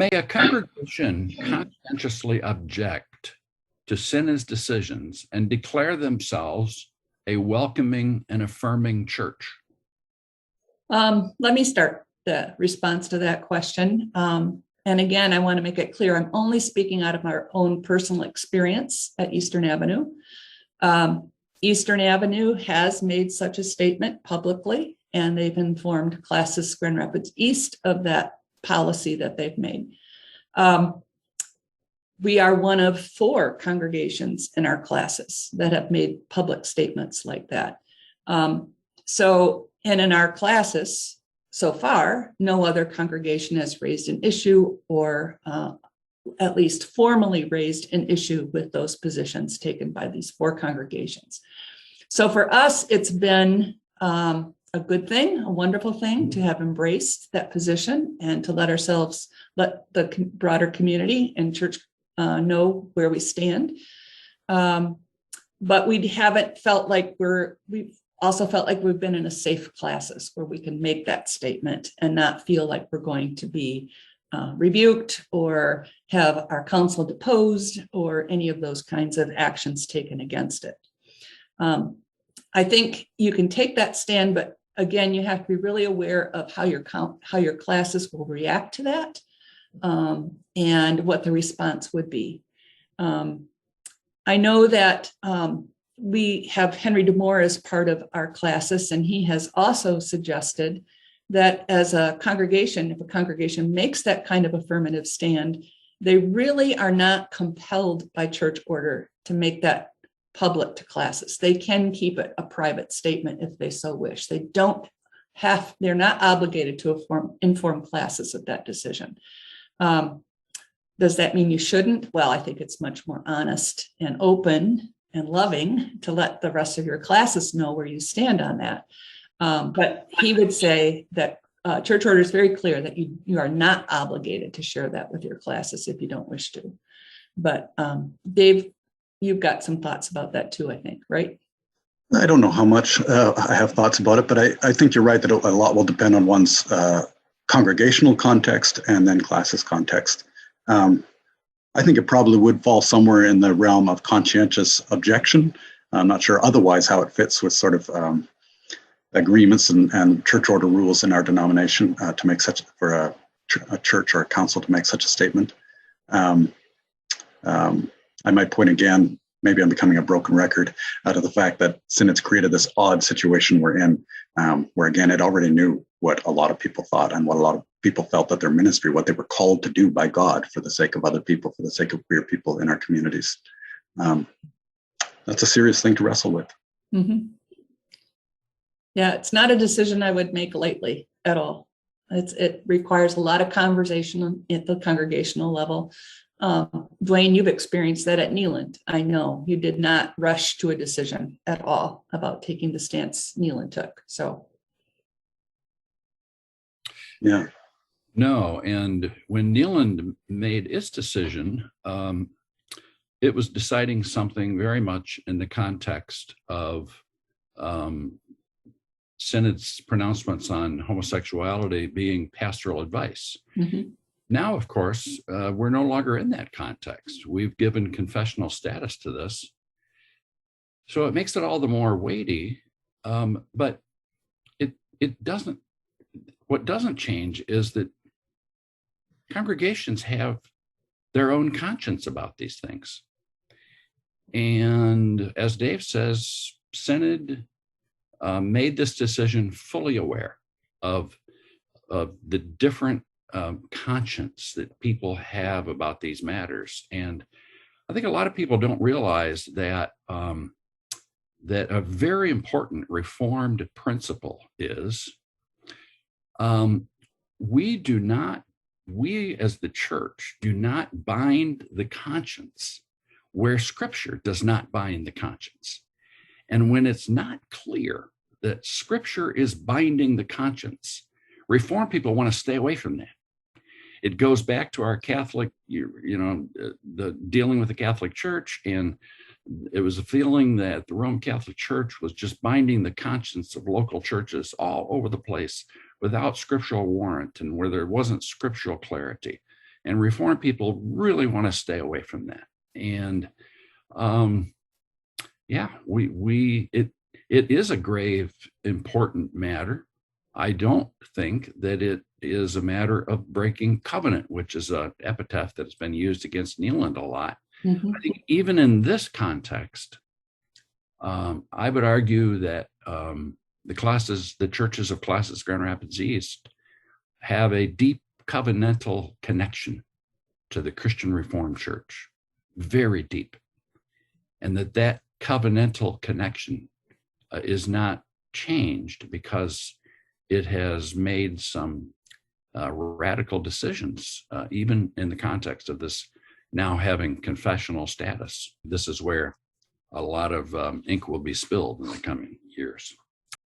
May a congregation conscientiously object to synod's decisions and declare themselves a welcoming and affirming church? Let me start the response to that question. And again, I want to make it clear, I'm only speaking out of our own personal experience at Eastern Avenue. Eastern Avenue has made such a statement publicly, and they've informed classis Grand Rapids East of that policy that they've made. We are one of 4 congregations in our classis that have made public statements like that. And in our classis, so far, no other congregation has raised an issue or at least formally raised an issue with those positions taken by these 4 congregations. So for us, it's been a good thing, a wonderful thing to have embraced that position and to let the broader community and church know where we stand. But we haven't felt like we've also felt like we've been in a safe classis where we can make that statement and not feel like we're going to be rebuked or have our council deposed or any of those kinds of actions taken against it. I think you can take that stand, but again, you have to be really aware of how your classes will react to that and what the response would be. I know that we have Henry DeMoore as part of our classis, and he has also suggested that as a congregation, if a congregation makes that kind of affirmative stand, they really are not compelled by church order to make that public to classis. They can keep it a private statement if they so wish. They're not obligated to inform classis of that decision. Does that mean you shouldn't? Well, I think it's much more honest and open and loving to let the rest of your classes know where you stand on that. But he would say that church order is very clear that you are not obligated to share that with your classes if you don't wish to. But Dave, you've got some thoughts about that too, I think, right? I don't know how much I have thoughts about it, but I think you're right that a lot will depend on one's congregational context and then classis context. I think it probably would fall somewhere in the realm of conscientious objection. I'm not sure otherwise how it fits with sort of agreements and church order rules in our denomination to make for a church or a council to make such a statement. I might point again, maybe I'm becoming a broken record, out of the fact that Synod's created this odd situation we're in, where again, it already knew what a lot of people thought and what a lot of people felt that their ministry, what they were called to do by God for the sake of other people, for the sake of queer people in our communities. That's a serious thing to wrestle with. Mm-hmm. Yeah, it's not a decision I would make lightly at all. It requires a lot of conversation at the congregational level. Dwayne, you've experienced that at Neyland. I know you did not rush to a decision at all about taking the stance Neyland took. So, yeah. No, and when Neyland made its decision, it was deciding something very much in the context of Synod's pronouncements on homosexuality being pastoral advice. Mm-hmm. Now, of course, we're no longer in that context. We've given confessional status to this. So it makes it all the more weighty, but it doesn't, what doesn't change is that congregations have their own conscience about these things. And as Dave says, Synod made this decision fully aware of the different conscience that people have about these matters. And I think a lot of people don't realize that that a very important Reformed principle is we as the church do not bind the conscience where Scripture does not bind the conscience. And when it's not clear that Scripture is binding the conscience, Reformed people want to stay away from that. It goes back to our Catholic, the dealing with the Catholic Church, and it was a feeling that the Roman Catholic Church was just binding the conscience of local churches all over the place without scriptural warrant and where there wasn't scriptural clarity. And Reform people really want to stay away from that. And it is a grave, important matter. I don't think that it is a matter of breaking covenant, which is an epithet that has been used against Neeland a lot. Mhm. I think even in this context, I would argue that the churches of Classis Grand Rapids East have a deep covenantal connection to the Christian Reformed Church, very deep. And that covenantal connection is not changed because it has made some radical decisions, even in the context of this now having confessional status. This is where a lot of ink will be spilled in the coming years.